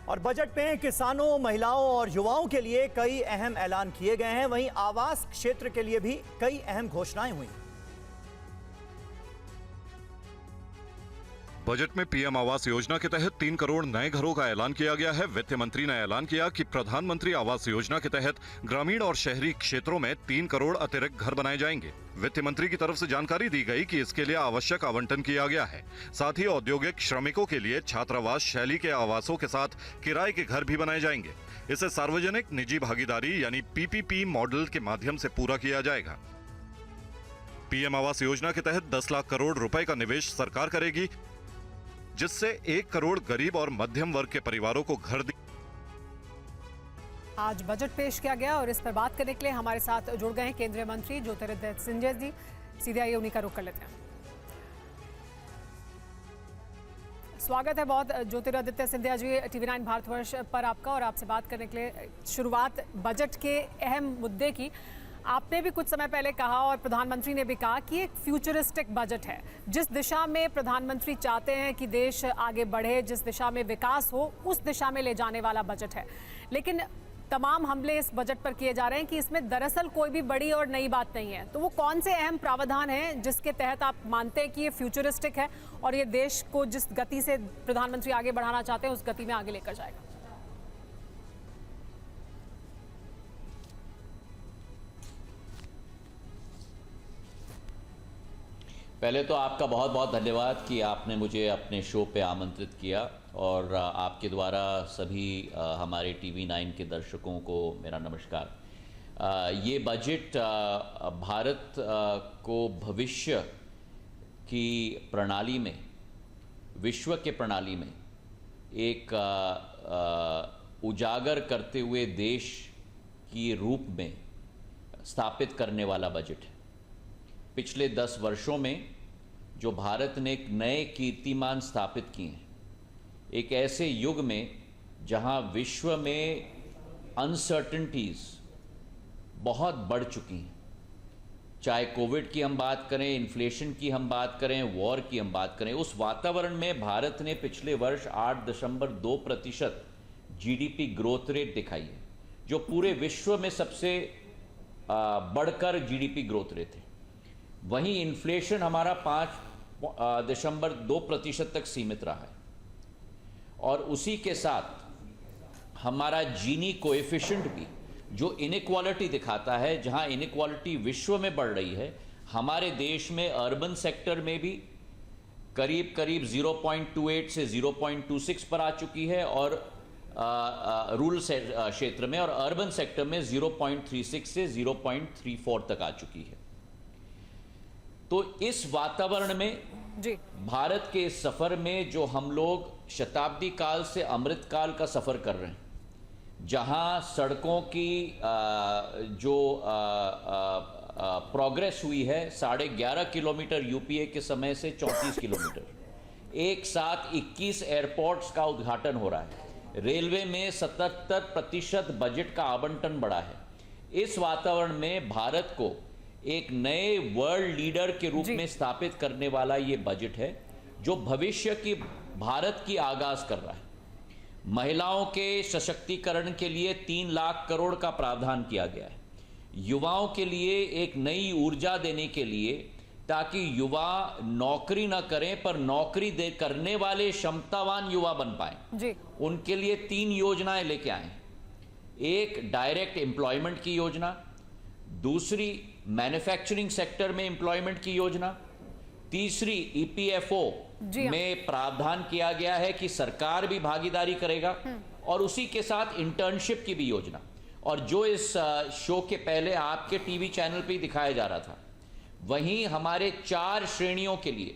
और बजट में किसानों, महिलाओं और युवाओं के लिए कई अहम ऐलान किए गए हैं। वहीं आवास क्षेत्र के लिए भी कई अहम घोषणाएं हुई। बजट में पीएम आवास योजना के तहत 3 करोड़ नए घरों का ऐलान किया गया है। वित्त मंत्री ने ऐलान किया कि प्रधानमंत्री आवास योजना के तहत ग्रामीण और शहरी क्षेत्रों में 3 करोड़ अतिरिक्त घर बनाए जाएंगे। वित्त मंत्री की तरफ से जानकारी दी गई कि इसके लिए आवश्यक आवंटन किया गया है। साथ ही औद्योगिक श्रमिकों के लिए छात्रावास शैली के आवासों के साथ किराए के घर भी बनाए जाएंगे। इसे सार्वजनिक निजी भागीदारी यानी पीपीपी मॉडल के माध्यम से पूरा किया जाएगा। पीएम आवास योजना के तहत 10 लाख करोड़ रुपए का निवेश सरकार करेगी, जिससे 1 करोड़ गरीब और मध्यम वर्ग के परिवारों को घर आज बजट पेश किया गया और इस पर बात करने के लिए हमारे साथ जुड़ गए हैं केंद्रीय मंत्री ज्योतिरादित्य सिंधिया जी। सीधे आइए उन्हीं का रुख कर लेते हैं। स्वागत है बहुत ज्योतिरादित्य सिंधिया जी TV9 भारतवर्ष पर आपका, और आपसे बात करने के लिए शुरुआत बजट के अहम मुद्दे की। आपने भी कुछ समय पहले कहा और प्रधानमंत्री ने भी कहा कि एक फ्यूचरिस्टिक बजट है। जिस दिशा में प्रधानमंत्री चाहते हैं कि देश आगे बढ़े, जिस दिशा में विकास हो, उस दिशा में ले जाने वाला बजट है। लेकिन तमाम हमले इस बजट पर किए जा रहे हैं कि इसमें दरअसल कोई भी बड़ी और नई बात नहीं है। तो वो कौन से अहम प्रावधान हैं जिसके तहत आप मानते हैं कि ये फ्यूचरिस्टिक है और ये देश को जिस गति से प्रधानमंत्री आगे बढ़ाना चाहते हैं उस गति में आगे लेकर जाएगा? पहले तो आपका बहुत बहुत धन्यवाद कि आपने मुझे अपने शो पे आमंत्रित किया, और आपके द्वारा सभी हमारे TV9 के दर्शकों को मेरा नमस्कार। ये बजट भारत को भविष्य की प्रणाली में, विश्व के प्रणाली में एक उजागर करते हुए देश की रूप में स्थापित करने वाला बजट है। पिछले 10 वर्षों में जो भारत ने एक नए कीर्तिमान स्थापित किए हैं, एक ऐसे युग में जहां विश्व में अनसर्टेनिटीज़ बहुत बढ़ चुकी हैं, चाहे कोविड की हम बात करें, इन्फ्लेशन की हम बात करें, वॉर की हम बात करें, उस वातावरण में भारत ने पिछले वर्ष 8.2% GDP ग्रोथ रेट दिखाई है, जो पूरे विश्व में सबसे बढ़कर GDP ग्रोथ रेट है। वहीं इन्फ्लेशन हमारा 5.2% तक सीमित रहा है, और उसी के साथ हमारा जीनी कोएफिशिएंट भी, जो इनइक्वालिटी दिखाता है, जहां इनइक्वालिटी विश्व में बढ़ रही है, हमारे देश में अर्बन सेक्टर में भी करीब करीब 0.28 से 0.26 पर आ चुकी है, और रूरल क्षेत्र में और अर्बन सेक्टर में 0.36 से 0.34 तक आ चुकी है। तो इस वातावरण में जी, भारत के इस सफर में जो हम लोग शताब्दी काल से अमृत काल का सफर कर रहे हैं, जहां सड़कों की जो प्रोग्रेस हुई है 11.5 किलोमीटर यूपीए के समय से 34 किलोमीटर, एक साथ 21 एयरपोर्ट्स का उद्घाटन हो रहा है, रेलवे में 77% बजट का आवंटन बढ़ा है। इस वातावरण में भारत को एक नए वर्ल्ड लीडर के रूप में स्थापित करने वाला ये बजट है, जो भविष्य की भारत की आगाज कर रहा है। महिलाओं के सशक्तिकरण के लिए 3 लाख करोड़ का प्रावधान किया गया है। युवाओं के लिए एक नई ऊर्जा देने के लिए, ताकि युवा नौकरी न करें पर नौकरी करने वाले क्षमतावान युवा बन पाए, उनके लिए 3 योजनाएं लेके आए। एक डायरेक्ट एम्प्लॉयमेंट की योजना, दूसरी मैन्युफैक्चरिंग सेक्टर में एम्प्लॉयमेंट की योजना, तीसरी EPFO में प्रावधान किया गया है कि सरकार भी भागीदारी करेगा, और उसी के साथ इंटर्नशिप की भी योजना। और जो इस शो के पहले आपके TV चैनल पे दिखाया जा रहा था, वहीं हमारे 4 श्रेणियों के लिए,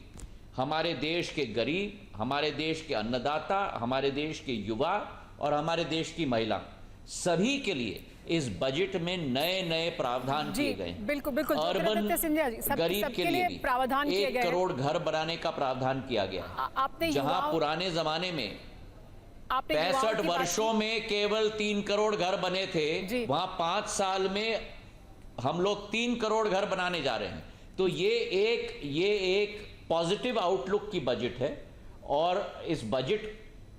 हमारे देश के गरीब, हमारे देश के अन्नदाता, हमारे देश के युवा और हमारे देश की महिला, सभी के लिए इस बजट में नए नए प्रावधान किए गए हैं। बिल्कुल बिल्कुल, अर्बन गरीब के लिए भी प्रावधान किए गए, 1 करोड़ घर बनाने का प्रावधान किया गया है। आपने जहां पुराने जमाने में 65 वर्षों में केवल 3 करोड़ घर बने थे, वहां 5 साल में हम लोग 3 करोड़ घर बनाने जा रहे हैं। तो ये एक पॉजिटिव आउटलुक की बजट है, और इस बजट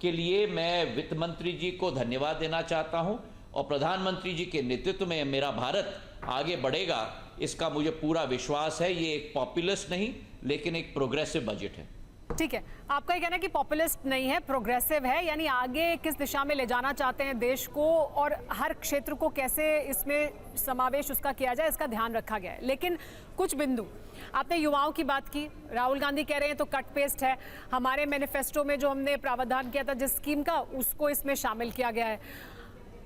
के लिए मैं वित्त मंत्री जी को धन्यवाद देना चाहता हूं और प्रधानमंत्री जी के नेतृत्व में मेरा भारत आगे बढ़ेगा, इसका मुझे पूरा विश्वास है। ये एक पॉपुलिस्ट नहीं लेकिन एक प्रोग्रेसिव बजट है। ठीक है, आपका ये कहना है कि पॉपुलिस्ट नहीं है, प्रोग्रेसिव है, यानी आगे किस दिशा में ले जाना चाहते हैं देश को और हर क्षेत्र को कैसे इसमें समावेश उसका किया जाए, इसका ध्यान रखा गया है। लेकिन कुछ बिंदु, आपने युवाओं की बात की, राहुल गांधी कह रहे हैं तो कट पेस्ट है, हमारे मैनिफेस्टो में जो हमने प्रावधान किया था जिस स्कीम का, उसको इसमें शामिल किया गया है।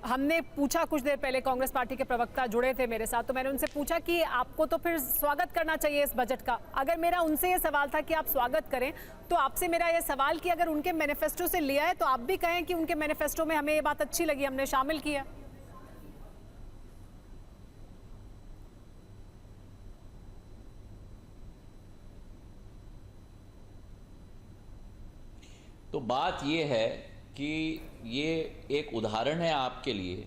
हमने पूछा कुछ देर पहले, कांग्रेस पार्टी के प्रवक्ता जुड़े थे मेरे साथ, तो मैंने उनसे पूछा कि आपको तो फिर स्वागत करना चाहिए इस बजट का। अगर मेरा उनसे ये सवाल था कि आप स्वागत करें, तो आपसे मेरा ये सवाल कि अगर उनके मैनिफेस्टो से लिया है तो आप भी कहें कि उनके मैनिफेस्टो में हमें ये बात अच्छी लगी, हमने शामिल किया। तो बात ये है कि ये एक उदाहरण है आपके लिए,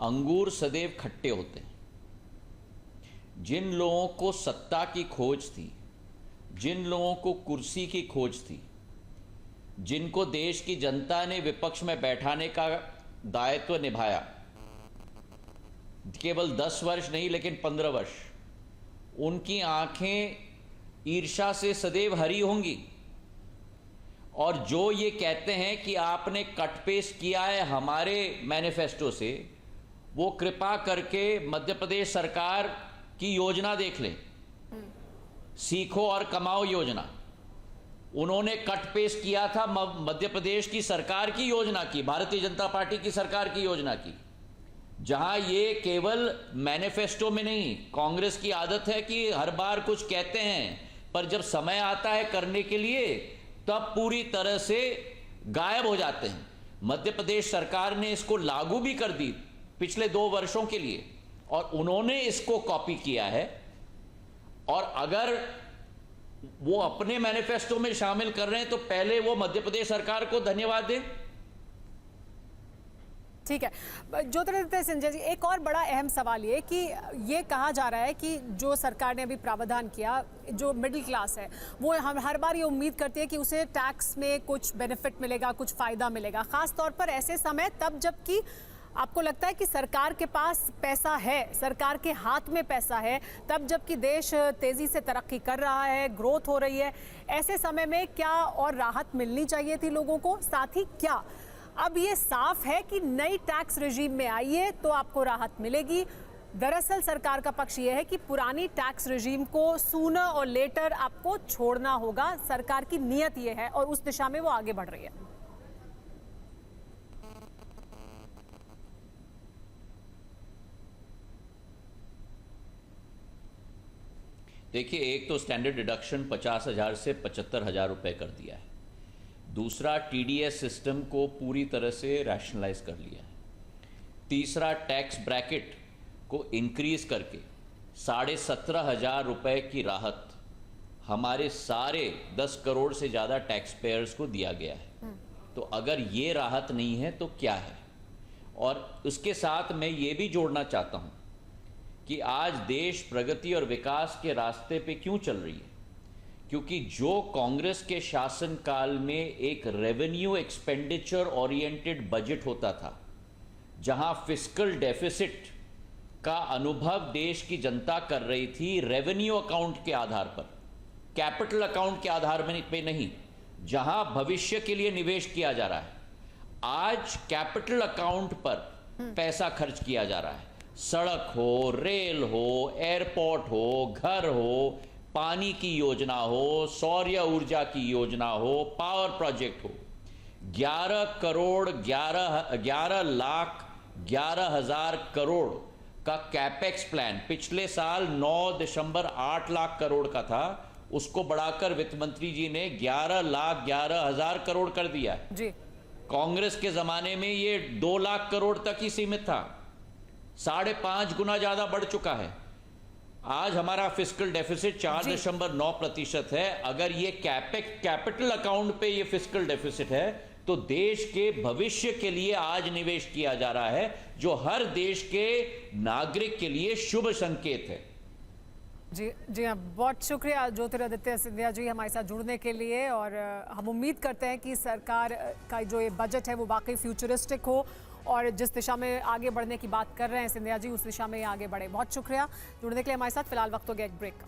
अंगूर सदैव खट्टे होते हैं। जिन लोगों को सत्ता की खोज थी, जिन लोगों को कुर्सी की खोज थी, जिनको देश की जनता ने विपक्ष में बैठाने का दायित्व निभाया, केवल 10 वर्ष नहीं लेकिन 15 वर्ष, उनकी आंखें ईर्ष्या से सदैव हरी होंगी। और जो ये कहते हैं कि आपने कट पेस्ट किया है हमारे मैनिफेस्टो से, वो कृपा करके मध्य प्रदेश सरकार की योजना देख लें, सीखो और कमाओ योजना। उन्होंने कट पेस्ट किया था मध्य प्रदेश की सरकार की योजना की, भारतीय जनता पार्टी की सरकार की योजना की, जहां ये केवल मैनिफेस्टो में नहीं, कांग्रेस की आदत है कि हर बार कुछ कहते हैं पर जब समय आता है करने के लिए तब पूरी तरह से गायब हो जाते हैं। मध्य प्रदेश सरकार ने इसको लागू भी कर दी पिछले 2 वर्षों के लिए और उन्होंने इसको कॉपी किया है। और अगर वो अपने मैनिफेस्टो में शामिल कर रहे हैं तो पहले वो मध्य प्रदेश सरकार को धन्यवाद दें। ठीक है, ज्योतिरादित्य सिंधिया जी, एक और बड़ा अहम सवाल ये कि ये कहा जा रहा है कि जो सरकार ने अभी प्रावधान किया, जो मिडिल क्लास है वो हम हर बार ये उम्मीद करती है कि उसे टैक्स में कुछ बेनिफिट मिलेगा, कुछ फ़ायदा मिलेगा, ख़ास तौर पर ऐसे समय तब जबकि आपको लगता है कि सरकार के पास पैसा है, सरकार के हाथ में पैसा है, तब जबकि देश तेज़ी से तरक्की कर रहा है, ग्रोथ हो रही है, ऐसे समय में क्या और राहत मिलनी चाहिए थी लोगों को? साथ ही क्या अब ये साफ है कि नई टैक्स रेजीम में आइए तो आपको राहत मिलेगी? दरअसल सरकार का पक्ष ये है कि पुरानी टैक्स रेजीम को सूनर और लेटर आपको छोड़ना होगा। सरकार की नीयत ये है और उस दिशा में वो आगे बढ़ रही है। देखिए, एक तो स्टैंडर्ड डिडक्शन 50,000 से 75,000 रुपए कर दिया है। दूसरा, टीडीएस सिस्टम को पूरी तरह से रैशनलाइज कर लिया है। तीसरा, टैक्स ब्रैकेट को इंक्रीज करके 17,500 रुपए की राहत हमारे सारे 10 करोड़ से ज़्यादा टैक्स पेयर्स को दिया गया है। तो अगर ये राहत नहीं है तो क्या है? और उसके साथ मैं ये भी जोड़ना चाहता हूँ कि आज देश प्रगति और विकास के रास्ते पे क्यों चल रही है? क्योंकि जो कांग्रेस के शासनकाल में एक रेवेन्यू एक्सपेंडिचर ओरिएंटेड बजट होता था, जहां फिस्कल डेफिसिट का अनुभव देश की जनता कर रही थी रेवेन्यू अकाउंट के आधार पर, कैपिटल अकाउंट के आधार पे नहीं, जहां भविष्य के लिए निवेश किया जा रहा है, आज कैपिटल अकाउंट पर पैसा खर्च किया जा रहा है। सड़क हो, रेल हो, एयरपोर्ट हो, घर हो, पानी की योजना हो, सौर ऊर्जा की योजना हो, पावर प्रोजेक्ट हो, 11,11,11,11,000 करोड़ का कैपेक्स प्लान पिछले साल 9.8 लाख करोड़ का था, उसको बढ़ाकर वित्त मंत्री जी ने 11,11,000 करोड़ कर दिया जी। कांग्रेस के जमाने में ये 2 लाख करोड़ तक ही सीमित था, 5.5 गुना ज्यादा बढ़ चुका है। आज हमारा फिस्कल डेफिसिट 4.9% है। अगर ये कैपिटल अकाउंट पे ये फिस्कल डेफिसिट है तो देश के भविष्य के लिए आज निवेश किया जा रहा है, जो हर देश के नागरिक के लिए शुभ संकेत है। जी हाँ, बहुत शुक्रिया ज्योतिरादित्य सिंधिया जी हमारे साथ जुड़ने के लिए। और हम उम्मीद करते हैं कि सरकार का जो ये बजट है वो वाकई फ्यूचरिस्टिक हो और जिस दिशा में आगे बढ़ने की बात कर रहे हैं सिंधिया जी, उस दिशा में आगे बढ़े। बहुत शुक्रिया जुड़ने के लिए हमारे साथ। फिलहाल वक्त हो गया एक ब्रेक का।